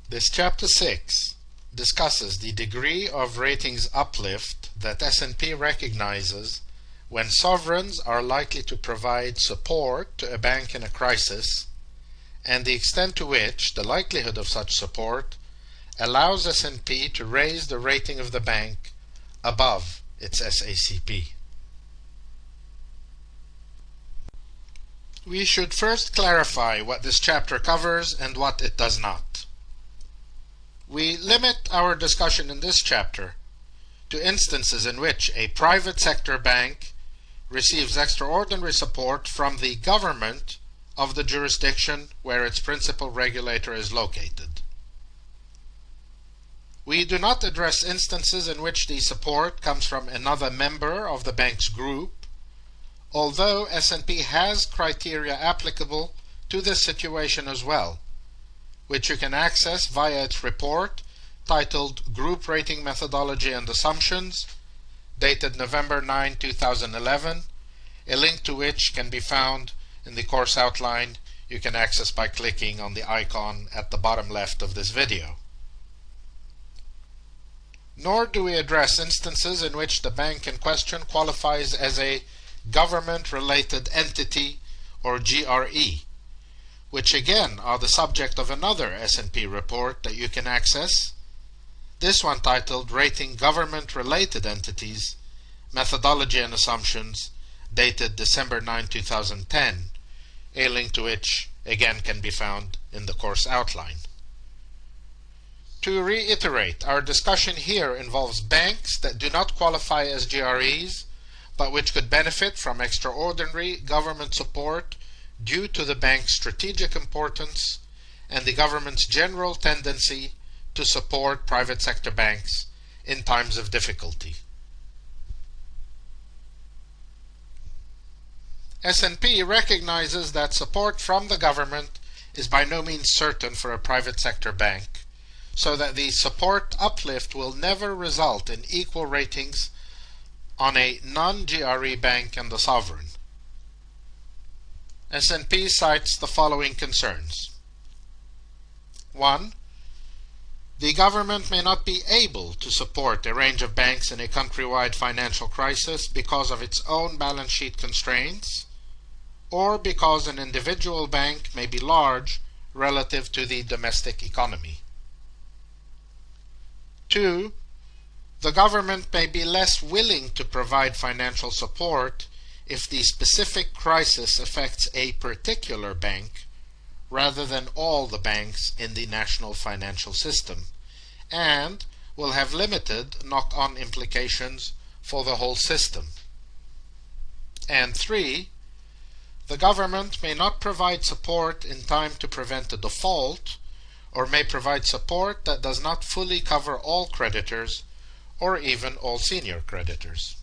This Chapter 6 discusses the degree of ratings uplift that S&P recognizes when sovereigns are likely to provide support to a bank in a crisis, and the extent to which the likelihood of such support allows S&P to raise the rating of the bank above its SACP. We should first clarify what this chapter covers and what it does not. We limit our discussion in this chapter to instances in which a private sector bank receives extraordinary support from the government of the jurisdiction where its principal regulator is located. We do not address instances in which the support comes from another member of the bank's group, although S&P has criteria applicable to this situation as well, which you can access via its report titled Group Rating Methodology and Assumptions, dated November 9, 2011, a link to which can be found in the course outline you can access by clicking on the icon at the bottom left of this video. Nor do we address instances in which the bank in question qualifies as a government-related entity, or GRE, which again are the subject of another S&P report that you can access, this one titled Rating Government-Related Entities, Methodology and Assumptions, dated December 9, 2010, a link to which again can be found in the course outline. To reiterate, our discussion here involves banks that do not qualify as GREs, but which could benefit from extraordinary government support due to the bank's strategic importance and the government's general tendency to support private sector banks in times of difficulty. S&P recognizes that support from the government is by no means certain for a private sector bank, so that the support uplift will never result in equal ratings on a non-GRE bank and the sovereign. S&P cites the following concerns. 1. The government may not be able to support a range of banks in a countrywide financial crisis because of its own balance sheet constraints, or because an individual bank may be large relative to the domestic economy. 2. The government may be less willing to provide financial support if the specific crisis affects a particular bank rather than all the banks in the national financial system, and will have limited knock-on implications for the whole system. And 3. The government may not provide support in time to prevent a default, or may provide support that does not fully cover all creditors or even all senior creditors.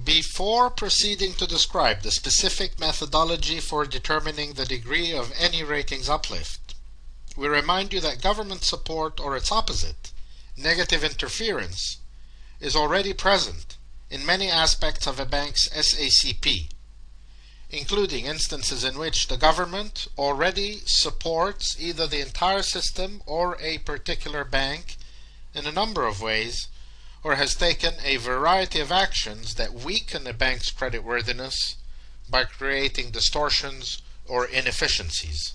Before proceeding to describe the specific methodology for determining the degree of any ratings uplift, we remind you that government support, or its opposite, negative interference, is already present in many aspects of a bank's SACP, including instances in which the government already supports either the entire system or a particular bank in a number of ways, or has taken a variety of actions that weaken a bank's creditworthiness by creating distortions or inefficiencies.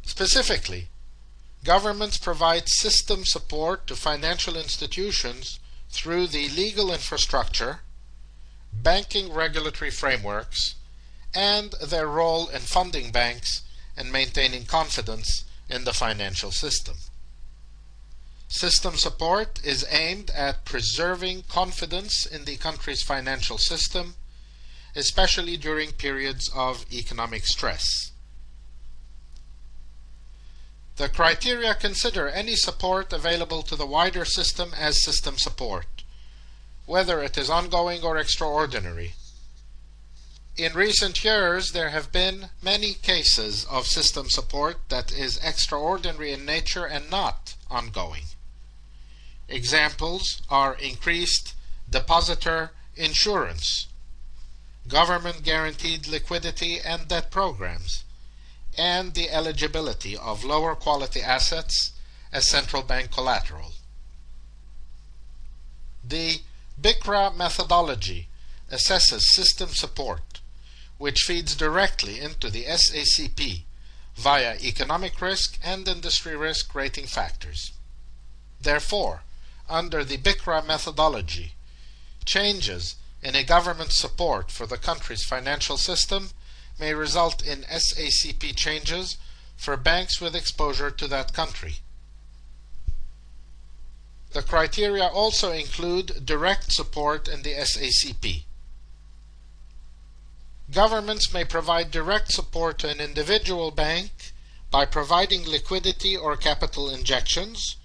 Specifically, governments provide system support to financial institutions through the legal infrastructure, banking regulatory frameworks, and their role in funding banks and maintaining confidence in the financial system. System support is aimed at preserving confidence in the country's financial system, especially during periods of economic stress. The criteria consider any support available to the wider system as system support, whether it is ongoing or extraordinary. In recent years, there have been many cases of system support that is extraordinary in nature and not ongoing. Examples are increased depositor insurance, government-guaranteed liquidity and debt programs, and the eligibility of lower quality assets as central bank collateral. The BICRA methodology assesses system support, which feeds directly into the SACP via economic risk and industry risk rating factors. Therefore, under the BICRA methodology, changes in a government's support for the country's financial system may result in SACP changes for banks with exposure to that country. The criteria also include direct support in the SACP. Governments may provide direct support to an individual bank by providing liquidity or capital injections,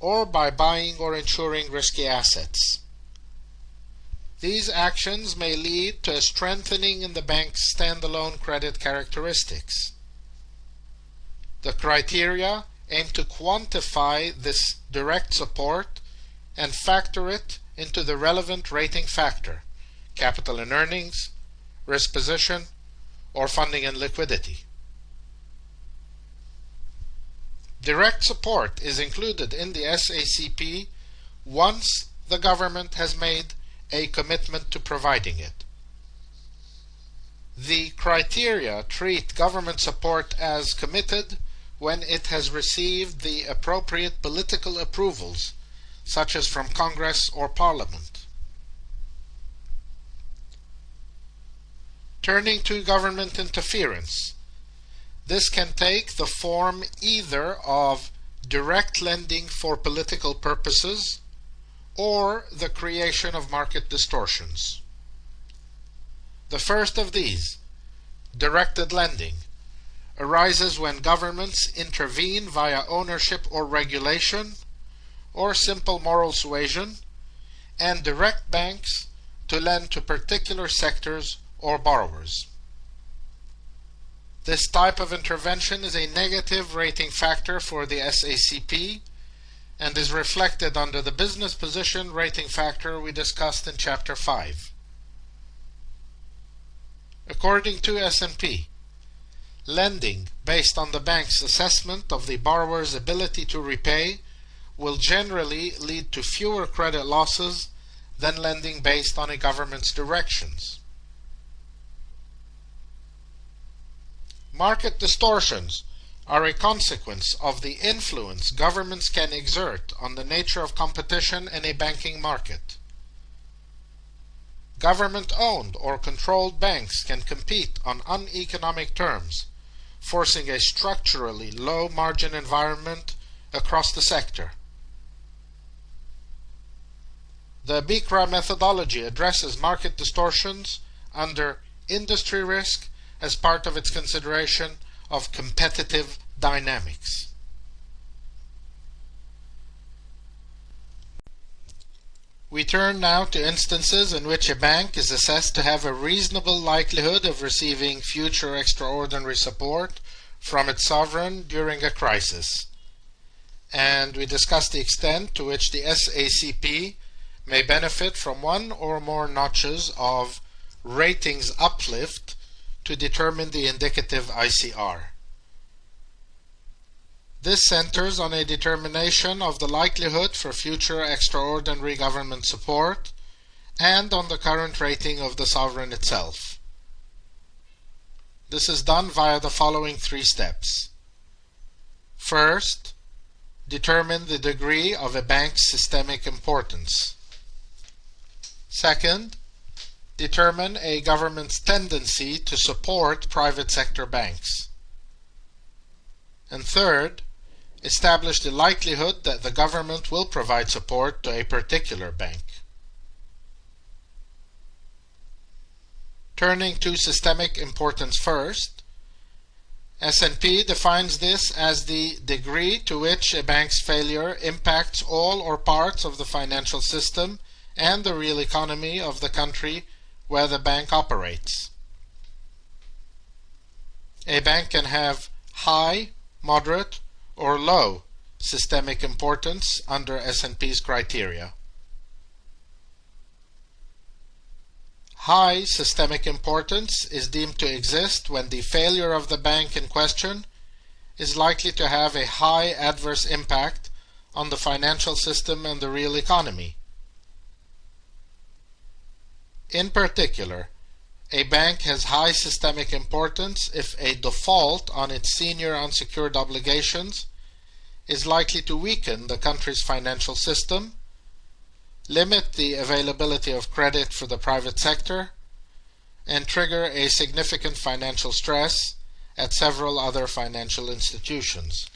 or by buying or insuring risky assets. These actions may lead to a strengthening in the bank's standalone credit characteristics. The criteria aim to quantify this direct support and factor it into the relevant rating factor, capital and earnings, risk position, or funding and liquidity. Direct support is included in the SACP once the government has made a commitment to providing it. The criteria treat government support as committed when it has received the appropriate political approvals, such as from Congress or Parliament. Turning to government interference, this can take the form either of direct lending for political purposes or the creation of market distortions. The first of these, directed lending, arises when governments intervene via ownership or regulation or simple moral suasion and direct banks to lend to particular sectors or borrowers. This type of intervention is a negative rating factor for the SACP and is reflected under the business position rating factor we discussed in Chapter 5. According to S&P, lending based on the bank's assessment of the borrower's ability to repay will generally lead to fewer credit losses than lending based on a government's directions. Market distortions are a consequence of the influence governments can exert on the nature of competition in a banking market. Government-owned or controlled banks can compete on uneconomic terms, forcing a structurally low margin environment across the sector. The BICRA methodology addresses market distortions under industry risk as part of its consideration of competitive dynamics. We turn now to instances in which a bank is assessed to have a reasonable likelihood of receiving future extraordinary support from its sovereign during a crisis. And we discuss the extent to which the SACP may benefit from one or more notches of ratings uplift to determine the indicative ICR. This centers on a determination of the likelihood for future extraordinary government support and on the current rating of the sovereign itself. This is done via the following three steps. First, determine the degree of a bank's systemic importance. Second, determine a government's tendency to support private sector banks. And third, establish the likelihood that the government will provide support to a particular bank. Turning to systemic importance first, S&P defines this as the degree to which a bank's failure impacts all or parts of the financial system and the real economy of the country where the bank operates. A bank can have high, moderate, or low systemic importance under S&P's criteria. High systemic importance is deemed to exist when the failure of the bank in question is likely to have a high adverse impact on the financial system and the real economy. In particular, a bank has high systemic importance if a default on its senior unsecured obligations is likely to weaken the country's financial system, limit the availability of credit for the private sector, and trigger a significant financial stress at several other financial institutions.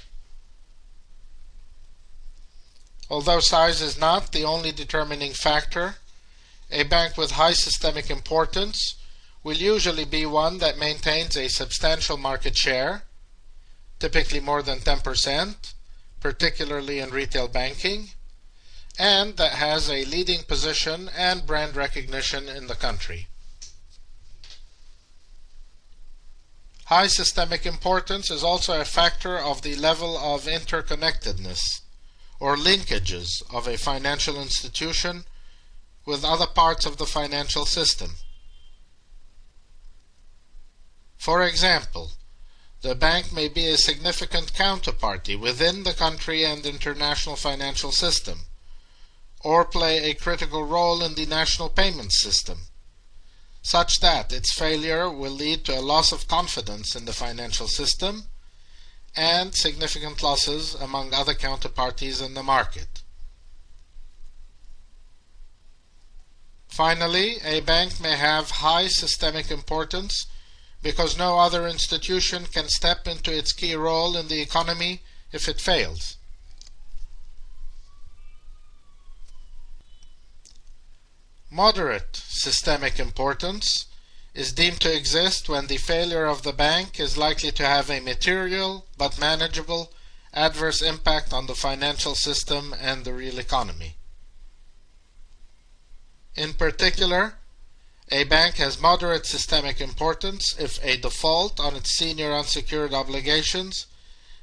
Although size is not the only determining factor, a bank with high systemic importance will usually be one that maintains a substantial market share, typically more than 10%, particularly in retail banking, and that has a leading position and brand recognition in the country. High systemic importance is also a factor of the level of interconnectedness or linkages of a financial institution with other parts of the financial system. For example, the bank may be a significant counterparty within the country and international financial system, or play a critical role in the national payment system, such that its failure will lead to a loss of confidence in the financial system and significant losses among other counterparties in the market. Finally, a bank may have high systemic importance because no other institution can step into its key role in the economy if it fails. Moderate systemic importance is deemed to exist when the failure of the bank is likely to have a material but manageable adverse impact on the financial system and the real economy. In particular, a bank has moderate systemic importance if a default on its senior unsecured obligations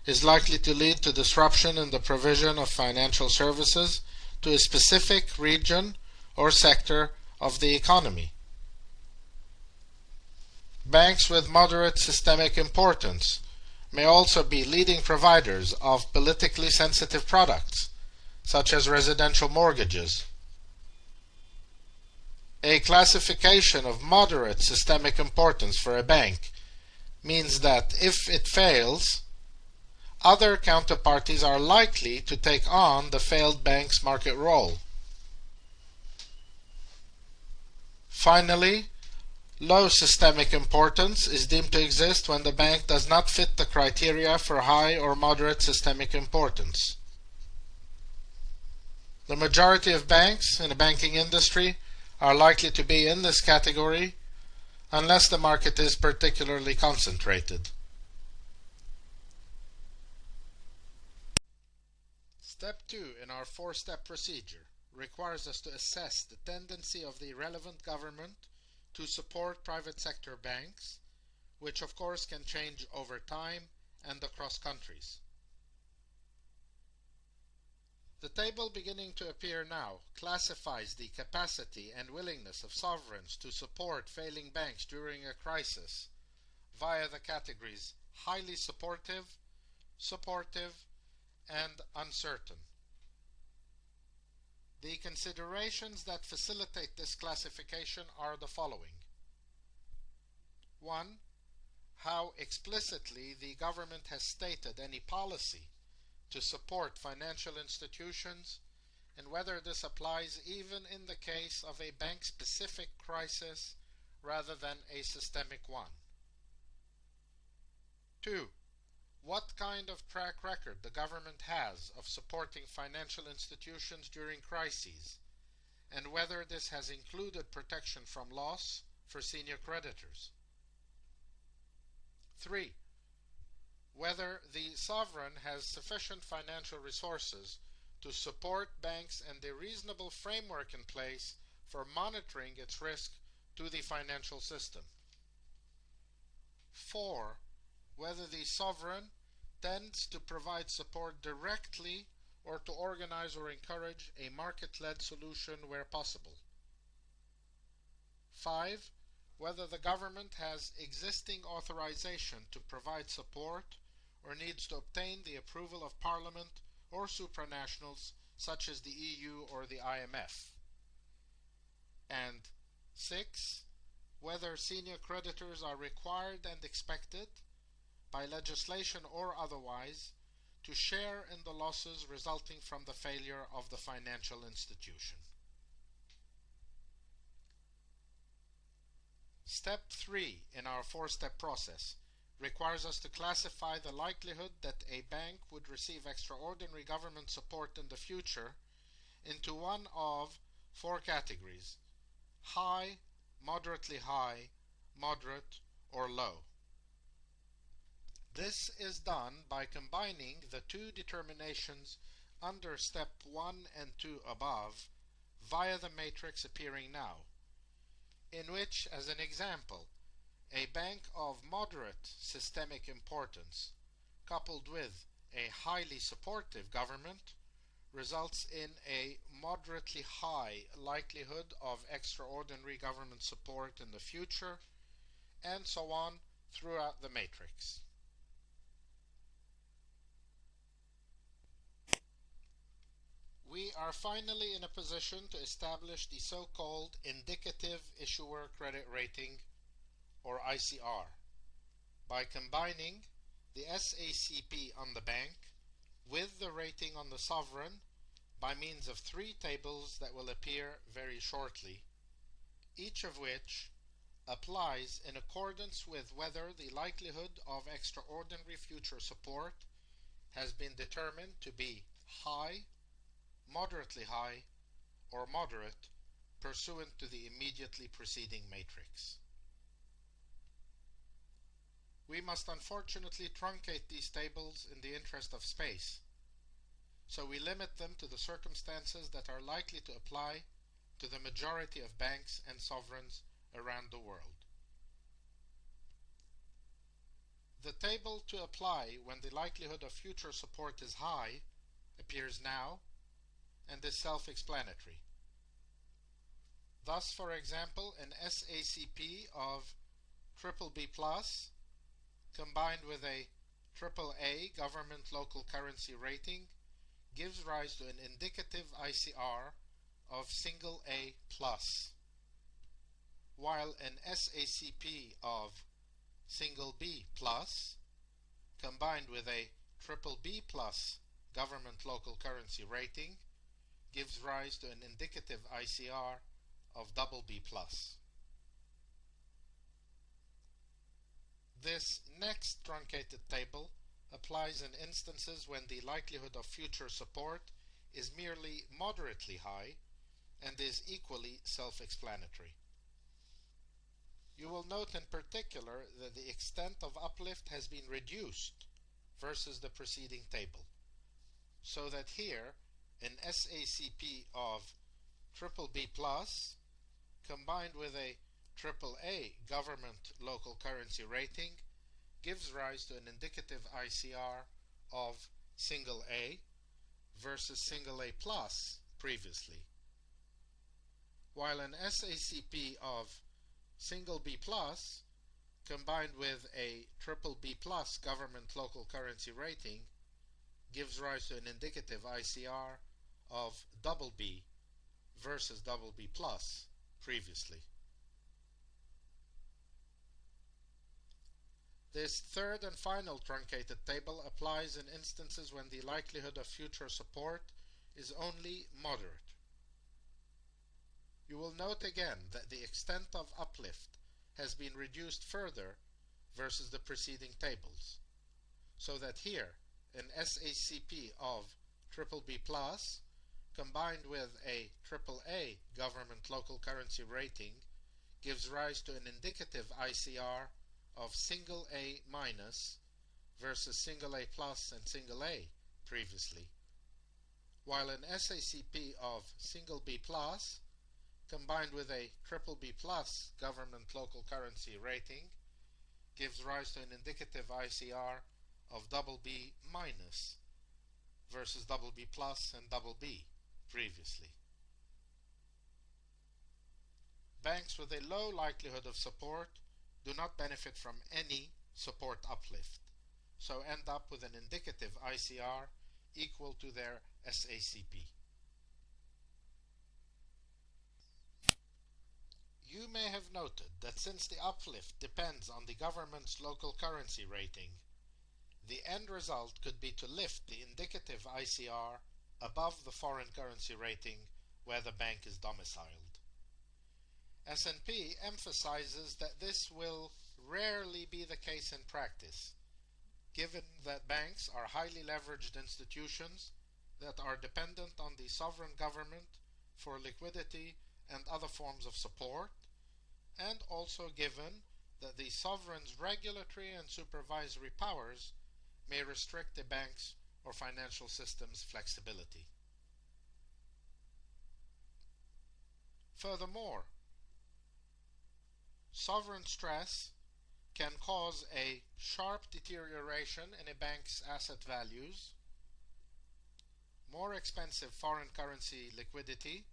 is likely to lead to disruption in the provision of financial services to a specific region or sector of the economy. Banks with moderate systemic importance may also be leading providers of politically sensitive products, such as residential mortgages. A classification of moderate systemic importance for a bank means that if it fails, other counterparties are likely to take on the failed bank's market role. Finally, low systemic importance is deemed to exist when the bank does not fit the criteria for high or moderate systemic importance. The majority of banks in the banking industry are likely to be in this category unless the market is particularly concentrated. Step 2 in our 4-step procedure requires us to assess the tendency of the relevant government to support private sector banks, which of course can change over time and across countries. The table beginning to appear now classifies the capacity and willingness of sovereigns to support failing banks during a crisis via the categories highly supportive, supportive, and uncertain. The considerations that facilitate this classification are the following. 1. How explicitly the government has stated any policy to support financial institutions, and whether this applies even in the case of a bank-specific crisis rather than a systemic one. 2. What kind of track record the government has of supporting financial institutions during crises, and whether this has included protection from loss for senior creditors. 3. Whether the sovereign has sufficient financial resources to support banks and a reasonable framework in place for monitoring its risk to the financial system. 4. Whether the sovereign tends to provide support directly or to organize or encourage a market-led solution where possible. 5. Whether the government has existing authorization to provide support or needs to obtain the approval of Parliament or supranationals such as the EU or the IMF. And 6. Whether senior creditors are required and expected, by legislation or otherwise, to share in the losses resulting from the failure of the financial institution. Step 3 in our 4-step process requires us to classify the likelihood that a bank would receive extraordinary government support in the future into one of 4 categories: high, moderately high, moderate, or low. This is done by combining the 2 determinations under step 1 and 2 above via the matrix appearing now, in which, as an example, a bank of moderate systemic importance coupled with a highly supportive government results in a moderately high likelihood of extraordinary government support in the future, and so on throughout the matrix. We are finally in a position to establish the so-called indicative issuer credit rating, or ICR, by combining the SACP on the bank with the rating on the sovereign by means of 3 tables that will appear very shortly, each of which applies in accordance with whether the likelihood of extraordinary future support has been determined to be high, moderately high, or moderate pursuant to the immediately preceding matrix. We must unfortunately truncate these tables in the interest of space, so we limit them to the circumstances that are likely to apply to the majority of banks and sovereigns around the world. The table to apply when the likelihood of future support is high appears now and is self-explanatory. Thus, for example, an SACP of BBB+ combined with a AAA government local currency rating gives rise to an indicative ICR of A+, while an SACP of B+ combined with a BBB+ government local currency rating gives rise to an indicative ICR of BB+. This next truncated table applies in instances when the likelihood of future support is merely moderately high and is equally self-explanatory. You will note in particular that the extent of uplift has been reduced versus the preceding table, so that here an SACP of BBB+ combined with a AAA government local currency rating gives rise to an indicative ICR of A versus A+ previously, while an SACP of B+ combined with a BBB+ government local currency rating gives rise to an indicative ICR of BB versus BB+ previously. This third and final truncated table applies in instances when the likelihood of future support is only moderate. You will note again that the extent of uplift has been reduced further versus the preceding tables, so that here an SACP of BBB+ combined with a AAA government local currency rating gives rise to an indicative ICR of A- versus A+ and A previously, while an SACP of B+ combined with a BBB+ government local currency rating gives rise to an indicative ICR of BB- versus BB+ and BB previously. banks with a low likelihood of support do not benefit from any support uplift, so end up with an indicative ICR equal to their SACP. You may have noted that since the uplift depends on the government's local currency rating, the end result could be to lift the indicative ICR above the foreign currency rating where the bank is domiciled. S&P emphasizes that this will rarely be the case in practice, given that banks are highly leveraged institutions that are dependent on the sovereign government for liquidity and other forms of support, and also given that the sovereign's regulatory and supervisory powers may restrict the bank's or financial system's flexibility. Furthermore, sovereign stress can cause a sharp deterioration in a bank's asset values, more expensive foreign currency liquidity,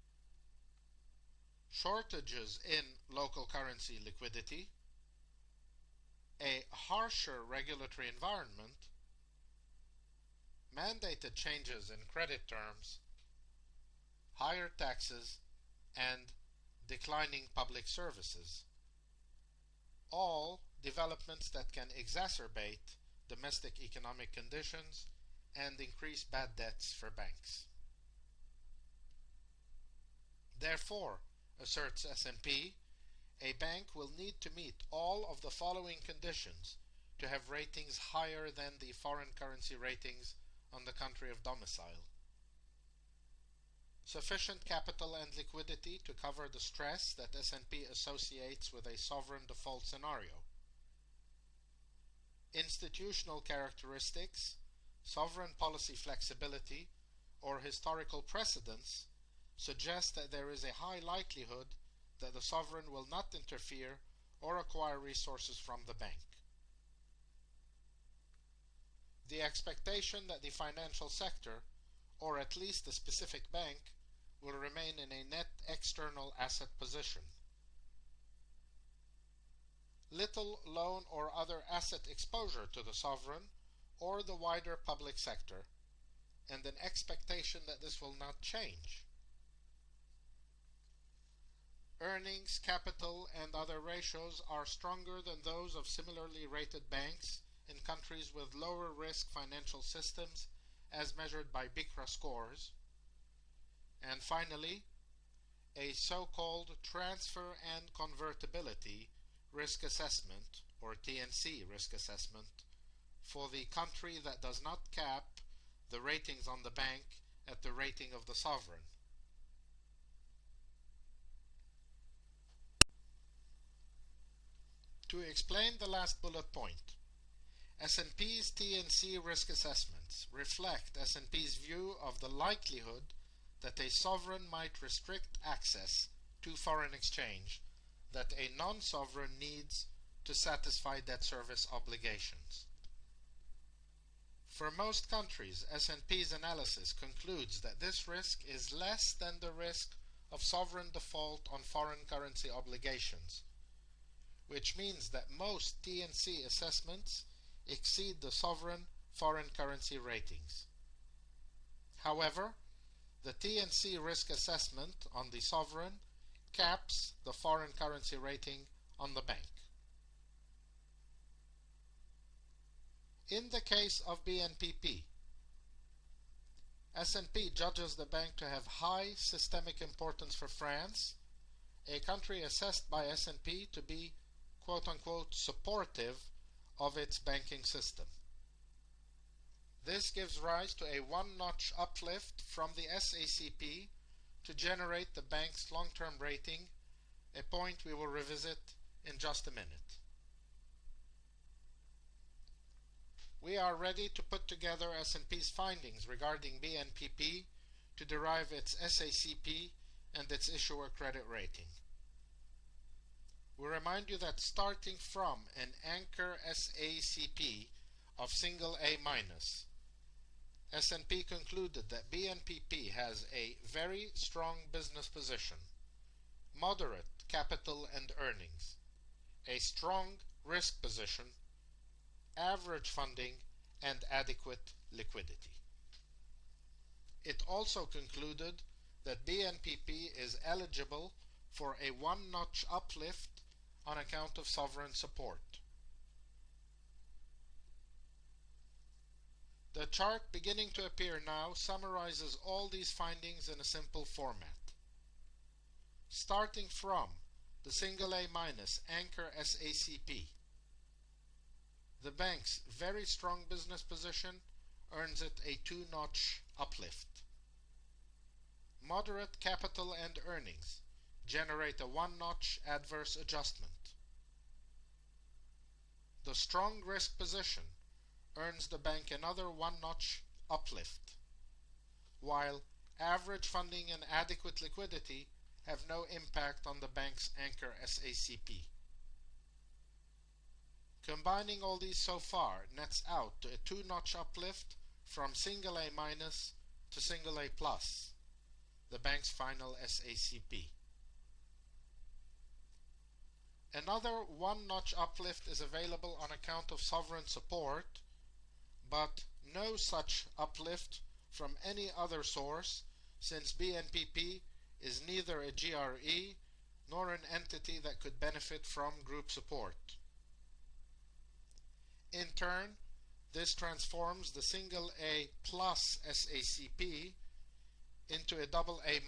shortages in local currency liquidity, a harsher regulatory environment, mandated changes in credit terms, higher taxes, and declining public services. All developments that can exacerbate domestic economic conditions and increase bad debts for banks. Therefore, asserts S&P, a bank will need to meet all of the following conditions to have ratings higher than the foreign currency ratings on the country of domicile. Sufficient capital and liquidity to cover the stress that S&P associates with a sovereign default scenario. Institutional characteristics, sovereign policy flexibility, or historical precedents suggest that there is a high likelihood that the sovereign will not interfere or acquire resources from the bank. The expectation that the financial sector, or at least the specific bank, will remain in a net external asset position. Little loan or other asset exposure to the sovereign or the wider public sector, and an expectation that this will not change. Earnings, capital, and other ratios are stronger than those of similarly rated banks in countries with lower risk financial systems as measured by BICRA scores. And finally, a so-called transfer and convertibility risk assessment, or TNC risk assessment, for the country that does not cap the ratings on the bank at the rating of the sovereign. To explain the last bullet point, S&P's TNC risk assessments reflect S&P's view of the likelihood that a sovereign might restrict access to foreign exchange that a non-sovereign needs to satisfy debt service obligations. For most countries, S&P's analysis concludes that this risk is less than the risk of sovereign default on foreign currency obligations, which means that most TNC assessments exceed the sovereign foreign currency ratings. However, the TNC risk assessment on the sovereign caps the foreign currency rating on the bank. In the case of BNPP, S&P judges the bank to have high systemic importance for France, a country assessed by S&P to be quote-unquote supportive of its banking system. This gives rise to a one-notch uplift from the SACP to generate the bank's long-term rating, a point we will revisit in just a minute. We are ready to put together S&P's findings regarding BNPP to derive its SACP and its issuer credit rating. We remind you that starting from an anchor SACP of single A-, S&P concluded that BNPP has a very strong business position, moderate moderate capital and earnings, a strong risk position, average funding, and adequate liquidity. It also concluded that BNPP is eligible for a one-notch uplift on account of sovereign support. The chart beginning to appear now summarizes all these findings in a simple format. Starting from the single A- anchor SACP, the bank's very strong business position earns it a two-notch uplift. Moderate capital and earnings generate a one-notch adverse adjustment. The strong risk position earns the bank another one-notch uplift, while average funding and adequate liquidity have no impact on the bank's anchor SACP. Combining all these so far nets out to a two-notch uplift from single A- to single A+, the bank's final SACP. Another one-notch uplift is available on account of sovereign support, but no such uplift from any other source, since BNPP is neither a GRE nor an entity that could benefit from group support. In turn, this transforms the single A+ SACP into a double A-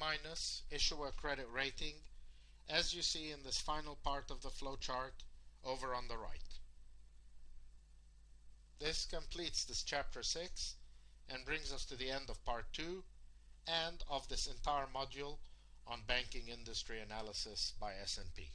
issuer credit rating, as you see in this final part of the flowchart over on the right. This completes this chapter 6 and brings us to the end of part 2 and of this entire module on banking industry analysis by S&P.